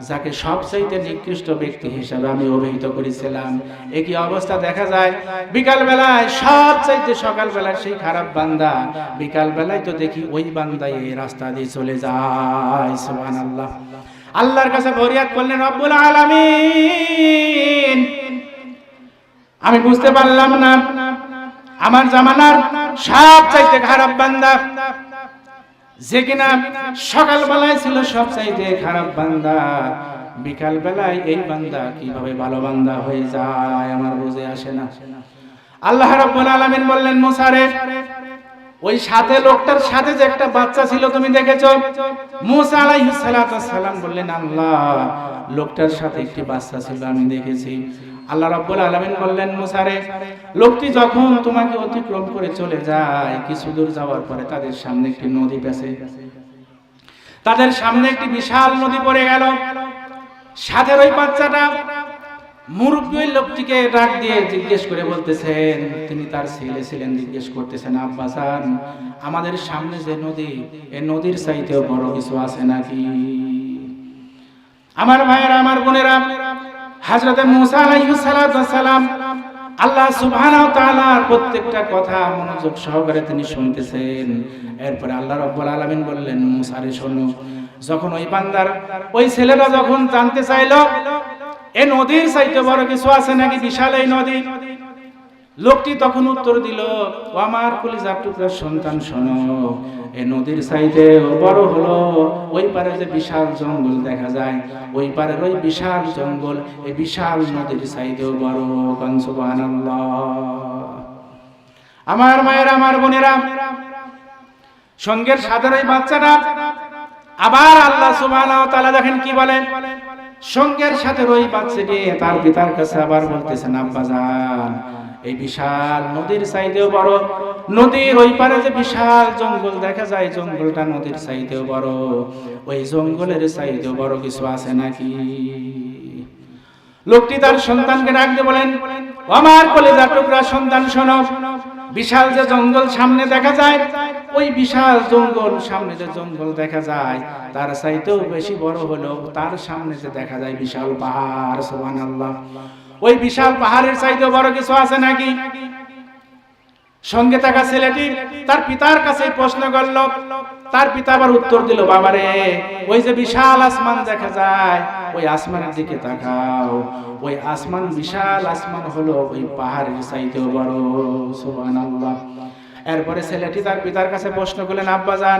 যাকে সবচাইতে নিকৃষ্ট ব্যক্তি হিসেবে আমি অভিহিত করেছিলাম, একই অবস্থা দেখা যায় বিকাল বেলায়। সবচাইতে সকাল বেলায় সেই খারাপ বান্দা, বিকাল বেলায় তো দেখি ওই বান্দাই এই রাস্তা দিয়ে চলে যায়। সুবহানাল্লাহ। আল্লাহর কাছে ফরিয়াদ করলেন, রব্বুল আলামিন, আমি বুঝতে পারলাম না আমার জামানার সবচাইতে খারাপ বান্দা, যে কিনা সকাল বেলায় ছিল সবচাইতে খারাপ বান্দা, বিকাল বেলায় এই বান্দা কিভাবে ভালো বান্দা হয়ে যায় আমার বুঝে আসে না। আল্লাহ রাব্বুল আলামিন বললেন, মুসা রে, ওই সাথে লোকটার সাথে যে একটা বাচ্চা ছিল তুমি দেখেছো? মুসা আলাইহিস সালাতু ওয়াস সালাম বললেন, আল্লাহ, লোকটার সাথে একটি বাচ্চা ছিল আমি দেখেছি। আল্লাহ রাব্বুল আলামিন বললেন, মুসা রে, লোকটি যখন তোমাকে অতিক্রম করে চলে যায়, কিছু দূর যাওয়ার পরে তাদের সামনে একটি নদী পেছে, তাদের সামনে একটি বিশাল নদী পড়ে গেল। সাথে ওই বাচ্চাটা মুরব্বী ওই লোকটিকে ডাক দিয়ে জিজ্ঞেস করে বলতেছেন, তিনি তার ছেলে ছিলেন, জিজ্ঞেস করতেছেন, আব্বাসান, আমাদের সামনে যে নদী, এই নদীর চাইতেও বড় কিছু আছে নাকি? আমার ভাইয়েরা, আমার বোনেরা, হযরতে মুসা আলাইহিস সালাতু ওয়াস সালাম আল্লাহ সুবহানাহু ওয়া তাআলার প্রত্যেকটা কথা মনোযোগ সহকারে তিনি শুনতেছেন। এরপরে আল্লাহ রাব্বুল আলামিন বললেন, মুসা রে শোনো, যখন ওই বান্দার ওই ছেলেটা যখন জানতে চাইলো এই নদীর চাইতে বড় কিছু আছে নাকি, বিশাল এই নদী, লোকটি তখন উত্তর দিল, ও আমার কলিজার টুকরা সন্তান, শোনো, এই নদীর চাইতে বড় হলো ওই পারে যে বিশাল জঙ্গল দেখা যায়, ওই পারের ওই বিশাল জঙ্গল এই বিশাল নদীর চাইতেও বড়। সুবহানাল্লাহ। আমার মায়েরা, আমার বোনেরা, সঙ্গের সাথে ওই বাচ্চাটা আবার আল্লাহ সুবহানাহু ওয়া তাআলা দেখেন কি বলেন, সঙ্গের সাথে ওই বাচ্চাটি তার পিতার কাছে আবার বলতেছেন, আব্বাজান, এই বিশাল নদীর চাইতেও বড়, নদীর ওই পারে যে বিশাল জঙ্গল দেখা যায়, জঙ্গলটা নদীর চাইতেও বড়, ওই জঙ্গলের চাইতেও বড় কিছু আছে নাকি? লোকটি তার সন্তানকে ডাক দিয়ে বলেন, আমার কলিজার টুকরা সন্তান, শোনো, বিশাল যে জঙ্গল সামনে দেখা যায়, ওই বিশাল জঙ্গল, সামনে যে জঙ্গল দেখা যায়, তার চাইতেও বেশি বড় হলো তার সামনে যে দেখা যায় বিশাল পাহাড়। সুবহানাল্লাহ। ওই বিশাল পাহাড়ের চাইতেও বড় কিছু আছে নাকি? সঙ্গে থাকা ছেলেটি তার পিতার কাছে প্রশ্ন করল। তার পিতা আবার উত্তর দিল, বাবারে, ওই যে বিশাল আসমান দেখা যায়, ওই আসমানের দিকে তাকাও, ওই আসমান, বিশাল আসমান হলো ওই পাহাড়ের চাইতেও বড়। সুবহানাল্লাহ। এরপরে ছেলেটি তার পিতার কাছে প্রশ্ন করলেন, আব্বাজান,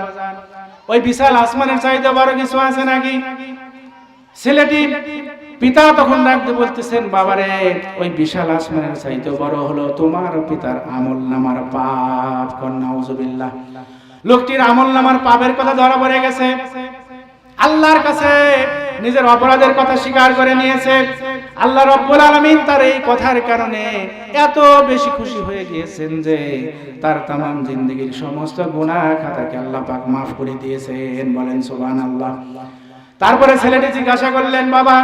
ওই বিশাল আসমানের চাইতেও বড় কিছু আছে নাকি? ছেলেটি পিতা তখন ডাকতে বলতেছেন, বাবারে, ওই বিশাল আসমানের চাইতেও বড় হলো তোমার পিতার আমলনামার পাপ। নাউজুবিল্লাহ। লোকটির আমলনামার পাপের কথা ধরা পড়ে গেছে। আল্লাহর কাছে নিজের অপরাধের কথা স্বীকার করে নিয়েছে। আল্লাহ রাব্বুল আলামিন তার এই কথার কারণে এত বেশি খুশি হয়ে গিয়েছেন যে তার তামাম জিন্দেগীর সমস্ত গুনাহ খাতাকে আল্লাহ পাক মাফ করে দিয়েছেন। বলেন সুবহানাল্লাহ। তারপরে ছেলেটি জিজ্ঞাসা করলেন, বাবা,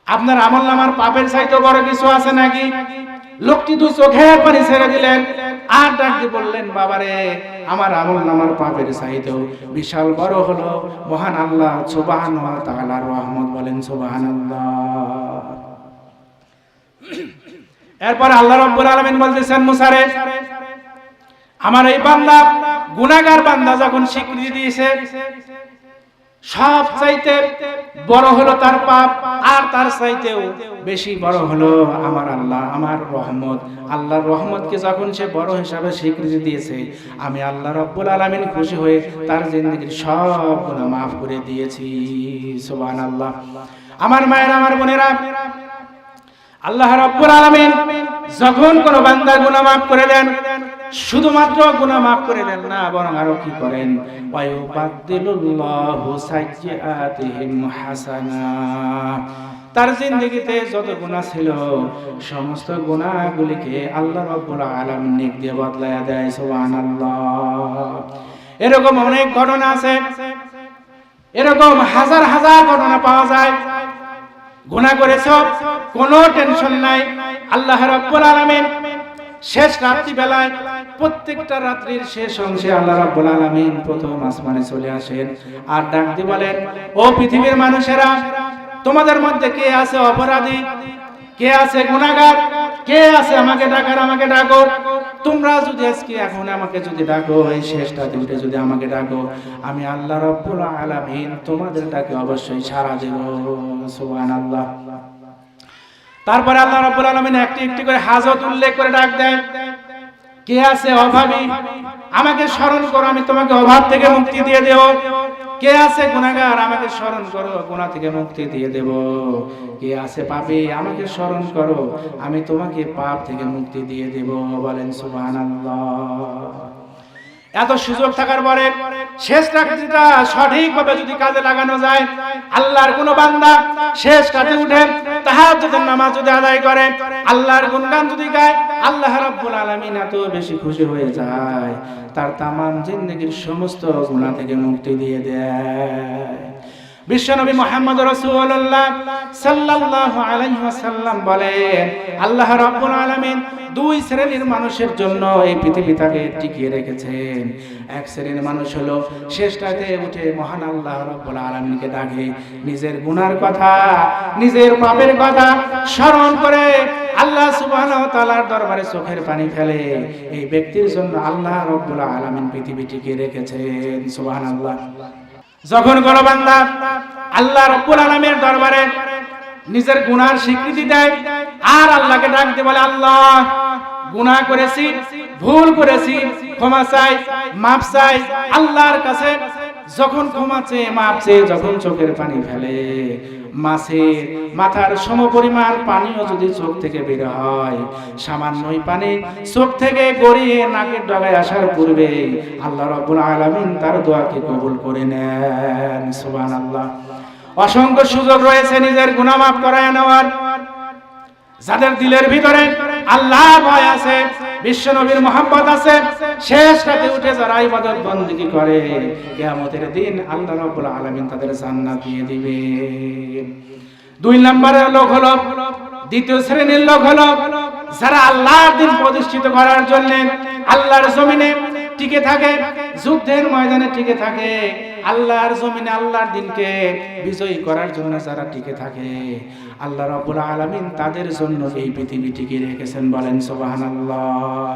আপনার আমলনামার পাপের চাইতে বড় কিছু আছে নাকি? লোকটি দু চোখের পানি ছেড়ে দিলেন আর ডাক দিয়ে বললেন, বাবারে, আমার আমলনামার পাপের চাইতেও বিশাল বড় হলো মহান আল্লাহ সুবহানাহু ওয়া তাআলার রহমত। বলেন সুবহানাল্লাহ। এরপর আল্লাহ রাব্বুল আলামিন বলতেছেন, মুসা রে, আমার এই বান্দা, গুনাহগার বান্দা যখন স্বীকৃতি দিয়েছে, সব চাইতে বড় হলো তার পাপ, আর তার চাইতেও বেশি বড় হলো আমার আল্লাহ, আমার রহমত। আল্লাহর রহমতকে যখন সে বড় হিসাবে স্বীকৃতি দিয়েছে, আমি আল্লাহ রাব্বুল আলামিন খুশি হয়ে তার জিন্দেগীর সব গুনাহ মাফ করে দিয়েছি। সুবহানাল্লাহ। আমার মায়েরা, আমার বোনেরা, আল্লাহ রাব্বুল আলামিন যখন কোন বান্দার গুনাহ মাফ করে দেন, শুধুমাত্র গুনাহ মাফ করে দেন না, বরং আরো কি করেন, ওয়ায়ুবাদদিলুল্লাহু সাইয়্যাতিহিম হাসানাত, তার জিন্দেগিতে যত গুনাহ ছিল সমস্ত গুনাহগুলিকে আল্লাহ রাব্বুল আলামিন নেক দিয়ে বদলায়া দেয়। সুবহানাল্লাহ। এরকম অনেক ঘটনা আছে, এরকম হাজার হাজার ঘটনা পাওয়া যায়। গুনাহ করেছো, কোনো টেনশন নাই, আল্লাহ রাব্বুল আলামিন শেষ রাত্রি বেলায় প্রত্যেকটা রাত্রির শেষ অংশে আল্লাহ রাব্বুল আলামিন প্রথম আসমানে চলে আসেন আর ডাক দিয়ে বলেন, ও পৃথিবীর মানুষেরা, তোমাদের মধ্যে কে আছে অপরাধী, কে আছে গুনাহগার, কে আছে আমাকে ডাকার, আমাকে ডাকো। তোমরা যদি আজকে এখন আমাকে যদি ডাকো, এই শেষ রাত্রিতে যদি আমাকে ডাকো, আমি আল্লাহ রাব্বুল আলামিন তোমাদের ডাকে অবশ্যই সাড়া দেব। সুবহানাল্লাহ। তারপরে আল্লাহ রাব্বুল আলামিন একটি একটি করে হাজত উল্লেখ করে ডাক দেন, কে আছে অভাবী, আমাকে স্মরণ করো, আমি তোমাকে অভাব থেকে মুক্তি দিয়ে দেব। কে আছে গুনাহগার, আমাকে স্মরণ করো, গুনাহ থেকে মুক্তি দিয়ে দেব। কে আছে পাপী, আমাকে স্মরণ করো, আমি তোমাকে পাপ থেকে মুক্তি দিয়ে দেব। বলেন সুবহানাল্লাহ। এত সুযোগ থাকার পরে শেষ রাত্রিটা সঠিকভাবে যদি কাজে লাগানো যায়, আল্লাহর কোন বান্দা শেষ রাতে উঠে তাহাজ্জুদের নামাজ যদি আদায় করে, আল্লাহর গুণগান যদি গায়, আল্লাহ রাব্বুল আলামিন এত বেশি খুশি হয়ে যায়, তার তামাম জিন্দেগীর সমস্ত গুনাহ থেকে মুক্তি দিয়ে দেয়। বিশ্বনবী মুহাম্মদ রাসূলুল্লাহ সাল্লাল্লাহু আলাইহি ওয়াসাল্লাম বলেন, আল্লাহ রাব্বুল আলামিন দুই শ্রেণীর মানুষের জন্য এই পৃথিবীটাকে টিকিয়ে রেখেছেন। এক শ্রেণীর মানুষ হলো শেষ রাতে উঠে মহান আল্লাহ রাব্বুল আলামিনকে ডাকে, নিজের গুনার কথা, নিজের পাপের কথা স্মরণ করে আল্লাহ সুবহানাহু ওয়া তাআলার দরবারে চোখের পানি ফেলে। এই ব্যক্তির জন্য আল্লাহ রাব্বুল আলামিন পৃথিবী টিকিয়ে রেখেছেন। সুবহানাল্লাহ। যখন কোন বান্দা আল্লাহ রাব্বুল আলামিনের দরবারে নিজের গুনার স্বীকৃতি দেয় আর আল্লাহকে ডাক দিয়ে বলে, আল্লাহ গুনাহ করেছি, ভুল করেছি, ক্ষমা চাই, মাফ চাই, আল্লাহর কাছে যখন ক্ষমা চেয়ে মাফ চেয়ে যখন চোখের পানি ফেলে, মাছের মাথার সমপরিমাণ পানিও যদি চোখ থেকে বের হয়, সামান্যই পানি চোখ থেকে গড়িয়ে নাকের ডগায় আসার পূর্বে আল্লাহ রাব্বুল আলামিন তার দোয়াকে কবুল করে নেন। সুবহানাল্লাহ। অসংখ্য সুযোগ রয়েছে নিজের গুনাহ মাফ করায় নেওয়ার। যাদের দিলের ভিতরে আল্লাহ ভয় আছে, বিশ্বনবীর মহব্বত আছে, শেষ রাতে উঠে যারা ইবাদত বندگی করে, কিয়ামতের দিন আল্লাহ রাব্বুল আলামিন তাদের জান্নাত দিয়ে দিবে। দুই নম্বরের লোক হলো, দ্বিতীয় শ্রেণীর লোক হলো যারা আল্লাহর দিন প্রতিষ্ঠিত করার জন্য আল্লাহর জমিনে টিকে থাকে, যুদ্ধের ময়দানে টিকে থাকে, আল্লাহর জমিনে আল্লাহর দিনকে বিজয়ী করার জন্য যারা টিকে থাকে, আল্লাহ রাব্বুল আলামিন তাদের জন্য এই পৃথিবী টিকে রেখেছেন। বলেন সুবহানাল্লাহ।